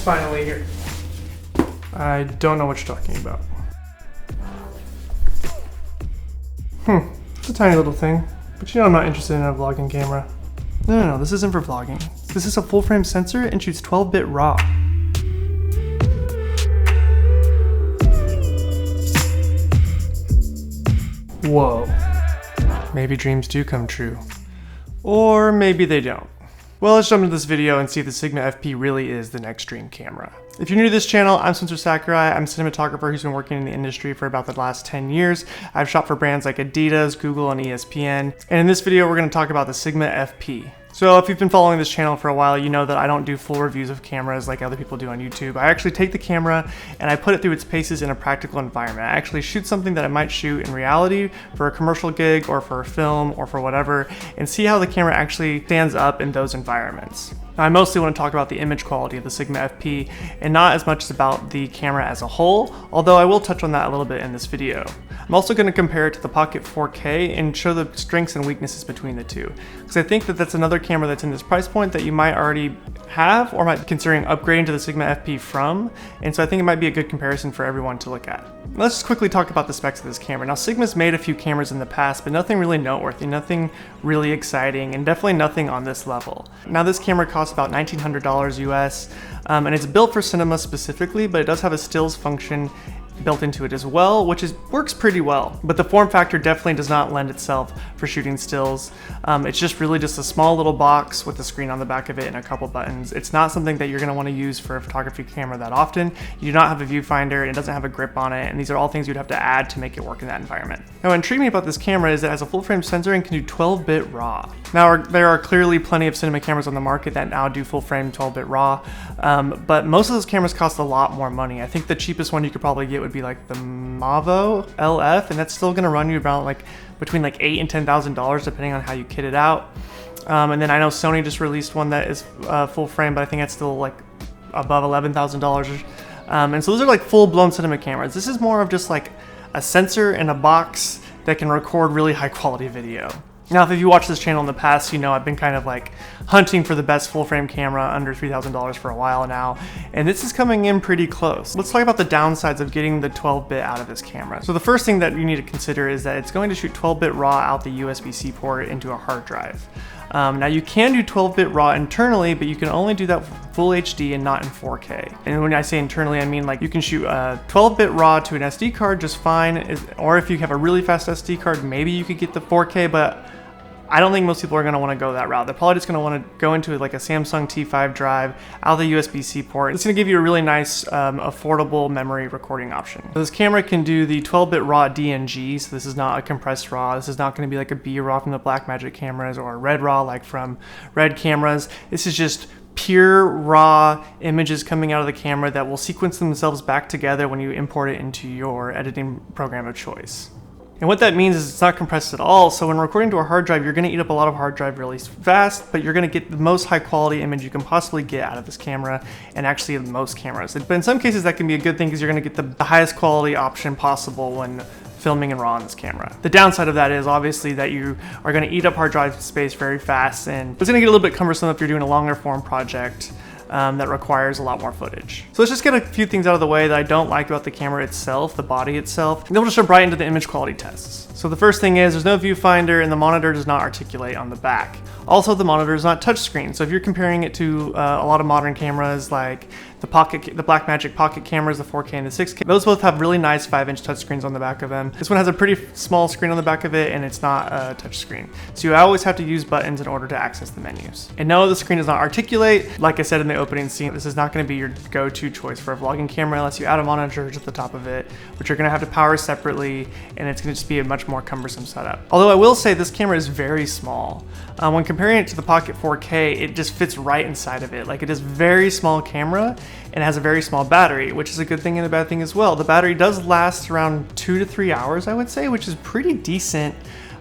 finally here. I don't know what you're talking about. It's a tiny little thing, but you know I'm not interested in a vlogging camera. No, this isn't for vlogging. This is a full frame sensor and shoots 12-bit RAW. Whoa. Maybe dreams do come true. Or maybe they don't. Well, let's jump into this video and see if the Sigma FP really is the next dream camera. If you're new to this channel, I'm Spencer Sakurai. I'm a cinematographer who's been working in the industry for about the last 10 years. I've shot for brands like Adidas, Google, and ESPN. And in this video, we're going to talk about the Sigma FP. So if you've been following this channel for a while, you know that I don't do full reviews of cameras like other people do on YouTube. I actually take the camera and I put it through its paces in a practical environment. I actually shoot something that I might shoot in reality for a commercial gig or for a film or for whatever, and see how the camera actually stands up in those environments. Now, I mostly want to talk about the image quality of the Sigma FP and not as much about the camera as a whole, although I will touch on that a little bit in this video. I'm also going to compare it to the Pocket 4K and show the strengths and weaknesses between the two, because I think that that's another camera that's in this price point that you might already have or might be considering upgrading to the Sigma FP from, and so I think it might be a good comparison for everyone to look at. Let's just quickly talk about the specs of this camera. Now, Sigma's made a few cameras in the past, but nothing really noteworthy, nothing really exciting, and definitely nothing on this level. Now, this camera costs about $1,900 US, and it's built for cinema specifically, but it does have a stills function built into it as well, which works pretty well. But the form factor definitely does not lend itself for shooting stills. It's just really just a small little box with a screen on the back of it and a couple buttons. It's not something that you're going to want to use for a photography camera that often. You do not have a viewfinder, and it doesn't have a grip on it, and these are all things you'd have to add to make it work in that environment. Now, what intrigued me about this camera is that it has a full frame sensor and can do 12-bit RAW. Now, there are clearly plenty of cinema cameras on the market that now do full frame 12-bit RAW, but most of those cameras cost a lot more money. I think the cheapest one you could probably get would be like the Mavo LF, and that's still going to run you about between $8,000 and $10,000 depending on how you kit it out. And then I know Sony just released one that is full frame, but I think that's still above $11,000. And so those are full-blown cinema cameras. This is more of just a sensor and a box that can record really high-quality video. Now, if you watched this channel in the past, you know I've been kind of hunting for the best full-frame camera under $3,000 for a while now, and this is coming in pretty close. Let's talk about the downsides of getting the 12-bit out of this camera. So the first thing that you need to consider is that it's going to shoot 12-bit RAW out the USB-C port into a hard drive. Now, you can do 12-bit RAW internally, but you can only do that full HD and not in 4K. And when I say internally, I mean you can shoot 12-bit RAW to an SD card just fine, or if you have a really fast SD card, maybe you could get the 4K, but I don't think most people are going to want to go that route. They're probably just going to want to go into a Samsung T5 drive out of the USB-C port. It's going to give you a really nice, affordable memory recording option. So this camera can do the 12-bit RAW DNG, so this is not a compressed RAW. This is not going to be like a B RAW from the Blackmagic cameras or a Red RAW like from Red cameras. This is just pure raw images coming out of the camera that will sequence themselves back together when you import it into your editing program of choice. And what that means is it's not compressed at all, so when recording to a hard drive, you're going to eat up a lot of hard drive really fast, but you're going to get the most high quality image you can possibly get out of this camera, and actually in most cameras. But in some cases that can be a good thing because you're going to get the highest quality option possible when filming in RAW on this camera. The downside of that is obviously that you are going to eat up hard drive space very fast, and it's going to get a little bit cumbersome if you're doing a longer form project that requires a lot more footage. So let's just get a few things out of the way that I don't like about the camera itself, the body itself, and then we'll just jump right into the image quality tests. So the first thing is there's no viewfinder and the monitor does not articulate on the back. Also, the monitor is not touchscreen, so if you're comparing it to a lot of modern cameras like the Blackmagic Pocket cameras, the 4K and the 6K, those both have really nice 5-inch touchscreens on the back of them. This one has a pretty small screen on the back of it, and it's not a touchscreen. So you always have to use buttons in order to access the menus. And no, the screen does not articulate. Like I said in the opening scene, this is not going to be your go-to choice for a vlogging camera unless you add a monitor to the top of it, which you're going to have to power separately, and it's going to just be a much more cumbersome setup. Although I will say this camera is very small. When comparing it to the Pocket 4K, it just fits right inside of it. It is a very small camera and has a very small battery, which is a good thing and a bad thing as well. The battery does last around 2 to 3 hours, I would say, which is pretty decent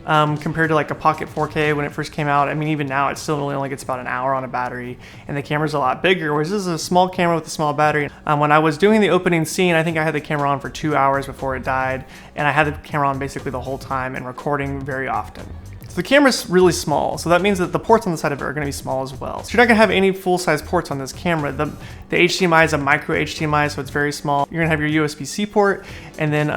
compared to a Pocket 4K when it first came out. I mean, even now it still only gets about an hour on a battery, and the camera's a lot bigger, whereas this is a small camera with a small battery. When I was doing the opening scene, I think I had the camera on for 2 hours before it died, and I had the camera on basically the whole time and recording very often. So the camera's really small, so that means that the ports on the side of it are going to be small as well. So you're not going to have any full-size ports on this camera. The HDMI is a micro HDMI, so it's very small. You're going to have your USB-C port, and then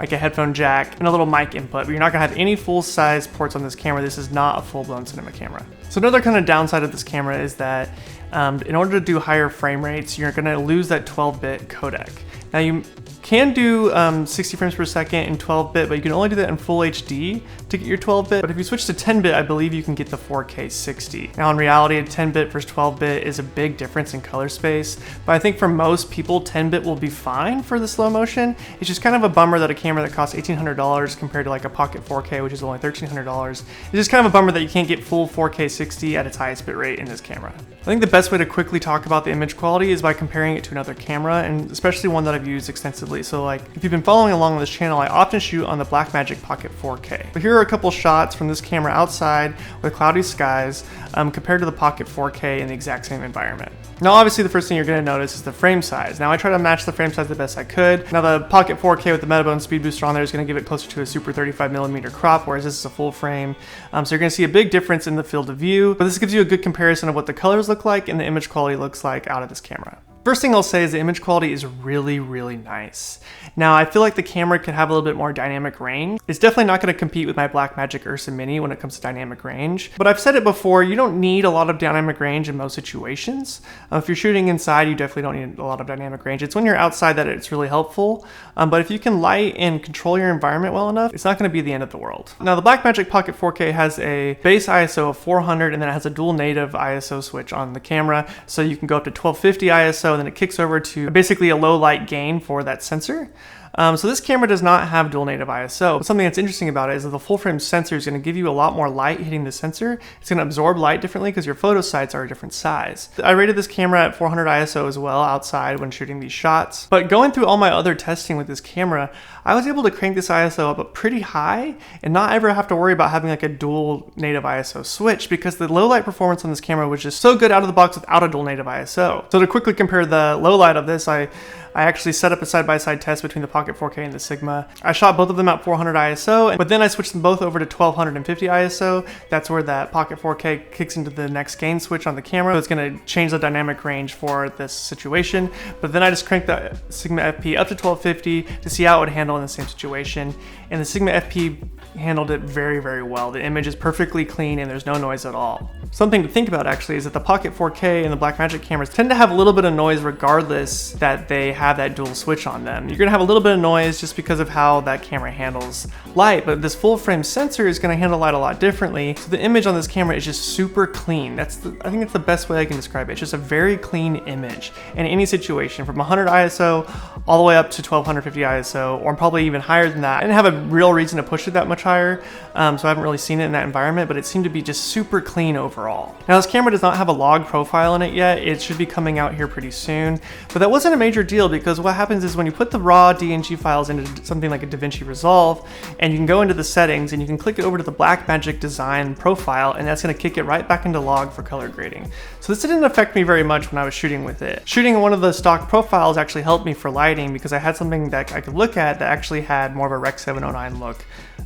like a headphone jack and a little mic input, but you're not gonna have any full-size ports on this camera. This is not a full-blown cinema camera. So another kind of downside of this camera is that in order to do higher frame rates, you're gonna lose that 12-bit codec. Now you can do 60 frames per second in 12-bit, but you can only do that in full HD to get your 12-bit. But if you switch to 10-bit, I believe you can get the 4K 60. Now in reality, 10-bit versus 12-bit is a big difference in color space, but I think for most people, 10-bit will be fine for the slow motion. It's just kind of a bummer that a camera that costs $1,800 compared to like a Pocket 4K, which is only $1,300, it's just kind of a bummer that you can't get full 4K 60 at its highest bit rate in this camera. I think the best way to quickly talk about the image quality is by comparing it to another camera, and especially one that I've used extensively. So like, if you've been following along on this channel, I often shoot on the Blackmagic Pocket 4K. But here are a couple shots from this camera outside with cloudy skies compared to the Pocket 4K in the exact same environment. Now obviously the first thing you're going to notice is the frame size. Now I try to match the frame size the best I could. Now the Pocket 4K with the Metabone speed booster on there is going to give it closer to a super 35mm crop, whereas this is a full frame. So you're going to see a big difference in the field of view, but this gives you a good comparison of what the colors look like and the image quality looks like out of this camera. First thing I'll say is the image quality is really, really nice. Now I feel like the camera could have a little bit more dynamic range. It's definitely not going to compete with my Blackmagic Ursa Mini when it comes to dynamic range, but I've said it before, you don't need a lot of dynamic range in most situations. If you're shooting inside, you definitely don't need a lot of dynamic range. It's when you're outside that it's really helpful, but if you can light and control your environment well enough, it's not going to be the end of the world. Now the Blackmagic Pocket 4K has a base ISO of 400, and then it has a dual native ISO switch on the camera, so you can go up to 1250 ISO, and then it kicks over to basically a low light gain for that sensor. So this camera does not have dual native ISO. But something that's interesting about it is that the full frame sensor is going to give you a lot more light hitting the sensor. It's going to absorb light differently because your photo sites are a different size. I rated this camera at 400 ISO as well outside when shooting these shots. But going through all my other testing with this camera, I was able to crank this ISO up pretty high and not ever have to worry about having like a dual native ISO switch, because the low light performance on this camera was just so good out of the box without a dual native ISO. So to quickly compare the low light of this, I actually set up a side-by-side test between the Pocket 4K and the Sigma. I shot both of them at 400 ISO, but then I switched them both over to 1250 ISO. That's where that Pocket 4K kicks into the next gain switch on the camera. So it's going to change the dynamic range for this situation. But then I just cranked the Sigma FP up to 1250 to see how it would handle in the same situation. And the Sigma FP handled it very, very well. The image is perfectly clean and there's no noise at all. Something to think about actually is that the Pocket 4K and the Blackmagic cameras tend to have a little bit of noise regardless that they have that dual switch on them. You're gonna have a little bit of noise just because of how that camera handles light, but this full frame sensor is gonna handle light a lot differently. So the image on this camera is just super clean. I think that's the best way I can describe it. It's just a very clean image in any situation, from 100 ISO all the way up to 1250 ISO, or probably even higher than that. I didn't have a real reason to push it that much higher, so I haven't really seen it in that environment, but it seemed to be just super clean overall. Now this camera does not have a log profile in it yet. It should be coming out here pretty soon, but that wasn't a major deal, because what happens is when you put the raw DNG files into something like a DaVinci Resolve, and you can go into the settings and you can click it over to the Blackmagic design profile, and that's going to kick it right back into log for color grading. So this didn't affect me very much when I was shooting with it. Shooting one of the stock profiles actually helped me for lighting, because I had something that I could look at that actually had more of a Rec 709 look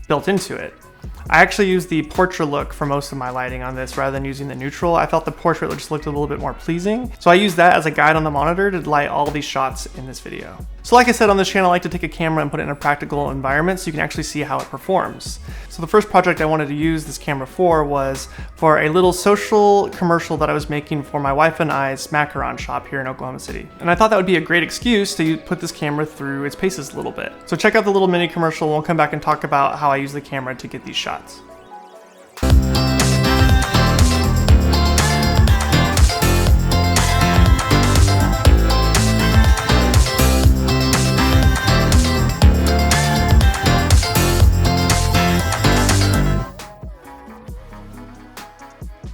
built into it. I actually used the portrait look for most of my lighting on this rather than using the neutral. I felt the portrait just looked a little bit more pleasing. So I used that as a guide on the monitor to light all these shots in this video. So like I said on this channel, I like to take a camera and put it in a practical environment so you can actually see how it performs. So the first project I wanted to use this camera for was for a little social commercial that I was making for my wife and I's macaron shop here in Oklahoma City. And I thought that would be a great excuse to put this camera through its paces a little bit. So check out the little mini commercial and we'll come back and talk about how I use the camera to get these shots.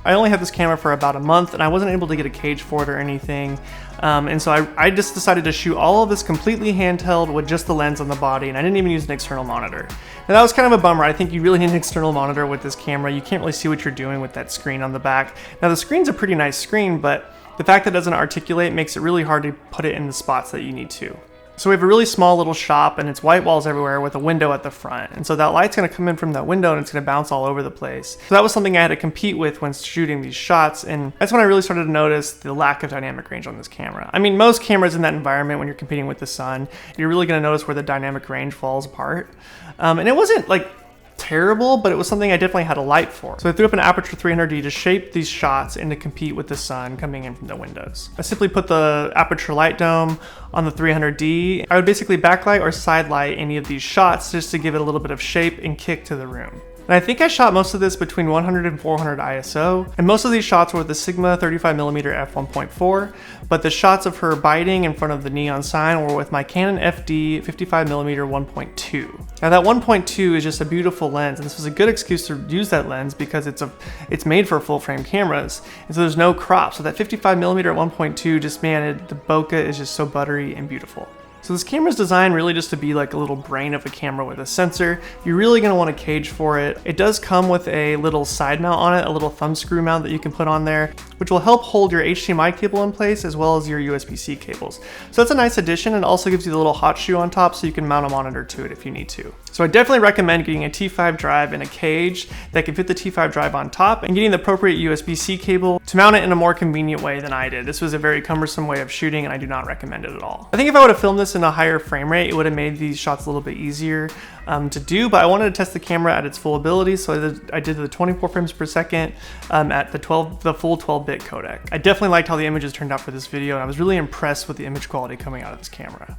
I only had this camera for about a month and I wasn't able to get a cage for it or anything. And so I just decided to shoot all of this completely handheld with just the lens on the body, and I didn't even use an external monitor. Now that was kind of a bummer. I think you really need an external monitor with this camera. You can't really see what you're doing with that screen on the back. Now the screen's a pretty nice screen, but the fact that it doesn't articulate makes it really hard to put it in the spots that you need to. So we have a really small little shop and it's white walls everywhere with a window at the front. And so that light's gonna come in from that window and it's gonna bounce all over the place. So that was something I had to compete with when shooting these shots. And that's when I really started to notice the lack of dynamic range on this camera. I mean, most cameras in that environment, when you're competing with the sun, you're really gonna notice where the dynamic range falls apart. And it wasn't like terrible, but it was something I definitely had a light for. So I threw up an aperture 300D to shape these shots and to compete with the sun coming in from the windows. I simply put the aperture light dome on the 300D. I would basically backlight or side light any of these shots just to give it a little bit of shape and kick to the room. And I think I shot most of this between 100 and 400 ISO, and most of these shots were with the Sigma 35mm f1.4, but the shots of her biting in front of the neon sign were with my Canon FD 55mm 1.2. Now that 1.2 is just a beautiful lens, and this was a good excuse to use that lens because it's made for full frame cameras, and so there's no crop. So that 55mm 1.2, just man, the bokeh is just so buttery and beautiful. So this camera's designed really just to be like a little brain of a camera with a sensor. You're really gonna want a cage for it. It does come with a little side mount on it, a little thumb screw mount that you can put on there, which will help hold your HDMI cable in place as well as your USB-C cables. So that's a nice addition, and also gives you the little hot shoe on top so you can mount a monitor to it if you need to. So I definitely recommend getting a T5 drive in a cage that can fit the T5 drive on top, and getting the appropriate USB-C cable to mount it in a more convenient way than I did. This was a very cumbersome way of shooting, and I do not recommend it at all. I think if I would have filmed this in a higher frame rate, it would have made these shots a little bit easier to do, but I wanted to test the camera at its full ability, so I did the 24 frames per second at the full 12-bit codec. I definitely liked how the images turned out for this video, and I was really impressed with the image quality coming out of this camera.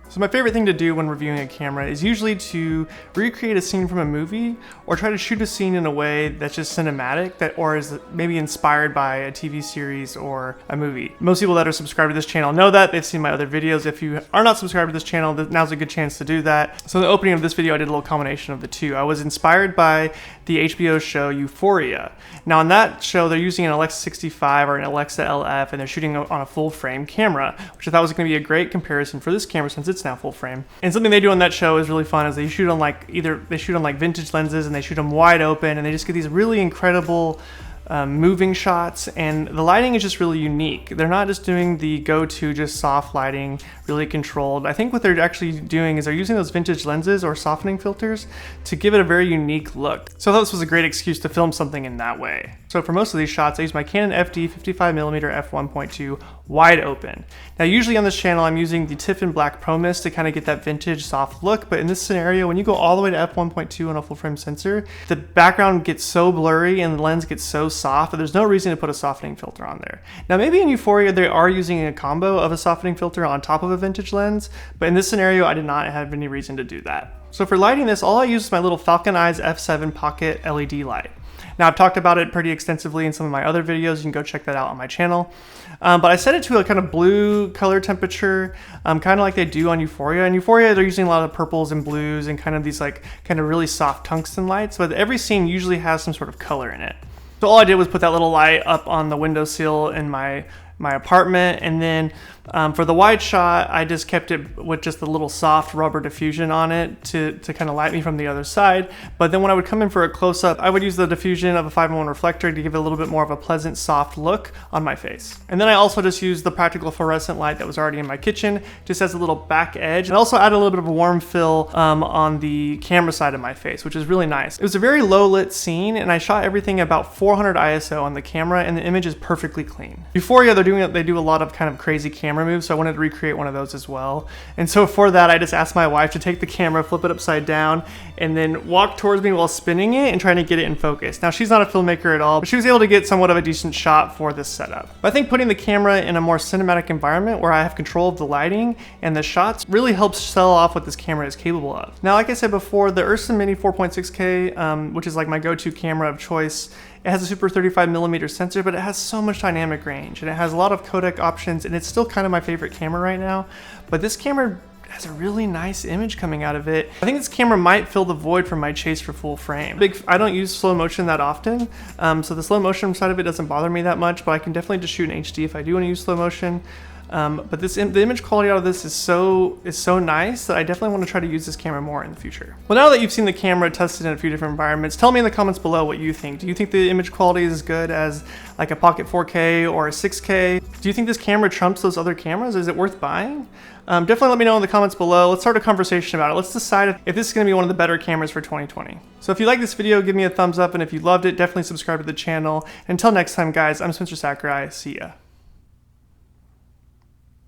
So my favorite thing to do when reviewing a camera is usually to recreate a scene from a movie, or try to shoot a scene in a way that's just cinematic, or is maybe inspired by a TV series or a movie. Most people that are subscribed to this channel know that. They've seen my other videos. If you are not subscribed to this channel, now's a good chance to do that. So in the opening of this video, I did a little combination of the two. I was inspired by the HBO show Euphoria. Now on that show, they're using an Alexa 65 or an Alexa LF, and they're shooting on a full frame camera, which I thought was going to be a great comparison for this camera since it's now full frame. And something they do on that show is really fun, is they shoot on like vintage lenses, and they shoot them wide open, and they just get these really incredible moving shots, and the lighting is just really unique. They're not just doing the go-to just soft lighting, really controlled. I think what they're actually doing is they're using those vintage lenses or softening filters to give it a very unique look. So I thought this was a great excuse to film something in that way. So for most of these shots, I use my Canon FD 55mm f1.2 wide open. Now usually on this channel, I'm using the Tiffin Black Pro Mist to kind of get that vintage soft look, but in this scenario, when you go all the way to f1.2 on a full frame sensor, the background gets so blurry and the lens gets so soft that there's no reason to put a softening filter on there. Now maybe in Euphoria, they are using a combo of a softening filter on top of a vintage lens, but in this scenario, I did not have any reason to do that. So for lighting this, all I use is my little Falcon Eyes F7 Pocket LED light. Now I've talked about it pretty extensively in some of my other videos. You can go check that out on my channel. But I set it to a kind of blue color temperature, kind of like they do on Euphoria. In Euphoria, they're using a lot of purples and blues and kind of these like kind of really soft tungsten lights, but every scene usually has some sort of color in it. So all I did was put that little light up on the windowsill in my apartment, and then for the wide shot, I just kept it with just a little soft rubber diffusion on it to kind of light me from the other side. But then when I would come in for a close-up, I would use the diffusion of a 5-in-1 reflector to give it a little bit more of a pleasant, soft look on my face. And then I also just used the practical fluorescent light that was already in my kitchen, just as a little back edge, and also add a little bit of a warm fill on the camera side of my face, which is really nice. It was a very low-lit scene, and I shot everything about 400 ISO on the camera, and the image is perfectly clean. Euphoria, they do a lot of kind of crazy camera moves, so I wanted to recreate one of those as well. And so for that, I just asked my wife to take the camera, flip it upside down, and then walk towards me while spinning it and trying to get it in focus. Now, she's not a filmmaker at all, but she was able to get somewhat of a decent shot for this setup. But I think putting the camera in a more cinematic environment where I have control of the lighting and the shots really helps sell off what this camera is capable of. Now, like I said before, the Ursa Mini 4.6K, which is like my go-to camera of choice, it has a super 35mm sensor, but it has so much dynamic range, and it has a lot of codec options, and it's still kind of my favorite camera right now. But this camera has a really nice image coming out of it. I think this camera might fill the void from my chase for full frame. I don't use slow motion that often, so the slow motion side of it doesn't bother me that much, but I can definitely just shoot in HD if I do want to use slow motion. But the image quality out of this is so nice that I definitely want to try to use this camera more in the future. Well, now that you've seen the camera tested in a few different environments, tell me in the comments below what you think. Do you think the image quality is as good as like a Pocket 4K or a 6K? Do you think this camera trumps those other cameras? Is it worth buying? Definitely let me know in the comments below. Let's start a conversation about it. Let's decide if this is going to be one of the better cameras for 2020. So if you like this video, give me a thumbs up, and if you loved it, definitely subscribe to the channel. Until next time, guys, I'm Spencer Sakurai. See ya.